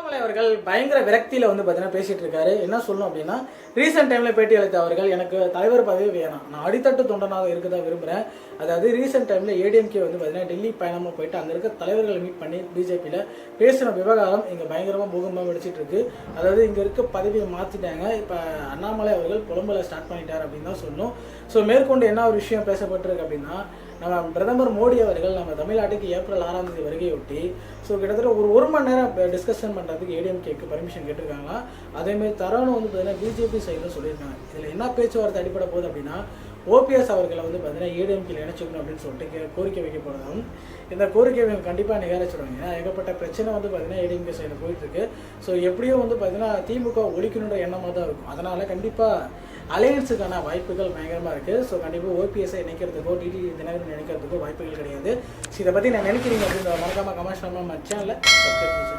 அண்ணாமலை அவர்கள் பயங்கர விரக்தியில் வந்து பார்த்தீங்கன்னா பேசிட்டு இருக்காரு. என்ன சொல்லணும் அப்படின்னா, ரீசெண்ட் டைமில் பேட்டி அளித்த அவர்கள் எனக்கு தலைவர் பதவி வேணாம், நான் அடித்தட்டு தொண்டனாக இருக்கதா விரும்புகிறேன். அதாவது ரீசெண்ட் டைமில் ஏடிஎம்கே வந்து பார்த்தீங்கன்னா டெல்லி பயணமாக போயிட்டு அங்கே இருக்க தலைவர்களை மீட் பண்ணி பிஜேபியில் பேசின விவகாரம் இங்கே பயங்கரமாக பூகம்பமாக வெடிச்சிட்டு இருக்கு. அதாவது இங்கே இருக்க பதவியை மாற்றிட்டாங்க. இப்போ அண்ணாமலை அவர்கள் கொழும்புல ஸ்டார்ட் பண்ணிட்டார் அப்படின்னு தான் சொல்லணும். ஸோ மேற்கொண்டு என்ன ஒரு விஷயம் பேசப்பட்டிருக்கு அப்படின்னா, நம்ம பிரதமர் மோடி அவர்கள் நம்ம தமிழ்நாட்டுக்கு ஏப்ரல் 6ஆம் தேதி வருகையொட்டி ஸோ கிட்டத்தட்ட ஒரு மணி நேரம் டிஸ்கஷன் பண்ணுறதுக்கு ஏடிஎம்கேக்கு பர்மிஷன் கேட்டிருக்காங்க. அதேமாதிரி தரணும் வந்து பார்த்தீங்கன்னா பிஜேபி சைடில் சொல்லியிருக்காங்க. இதில் என்ன பேச்சுவார்த்தை அடிப்படை போகுது அப்படின்னா, ஓபிஎஸ் அவர்களை வந்து பார்த்தீங்கன்னா ஏடிஎம்கேல இணைச்சிக்கணும் அப்படின்னு சொல்லிட்டு கோரிக்கை வைக்கப்படுறதும் இந்த கோரிக்கை இவங்க கண்டிப்பாக நிகழ்ச்சிடுவாங்க. ஏன்னா ஏகப்பட்ட பிரச்சனை வந்து பார்த்தீங்கன்னா ஏடிஎம்கே சைடில் போயிட்டுருக்கு. ஸோ எப்படியும் வந்து பார்த்தீங்கன்னா திமுக ஒழிக்கணுன்ற எண்ணமாக தான் இருக்கும். அதனால் கண்டிப்பாக அலையன்ஸுக்கான வாய்ப்புகள் பயங்கரமாக இருக்குது. ஸோ கண்டிப்பாக ஓபிஎஸ்ஐ இணைக்கிறதுக்கோ டிடி தினகரன் இணைக்கிறதுக்கோ வாய்ப்புகள் கிடையாது. ஸோ இதை பற்றி நான் நினைக்கிறீங்க அப்படின்ற மறக்காமல் கமெண்ட்ஸ் நம்ம சேனலில் சப்ஸ்கிரைப் பண்ணி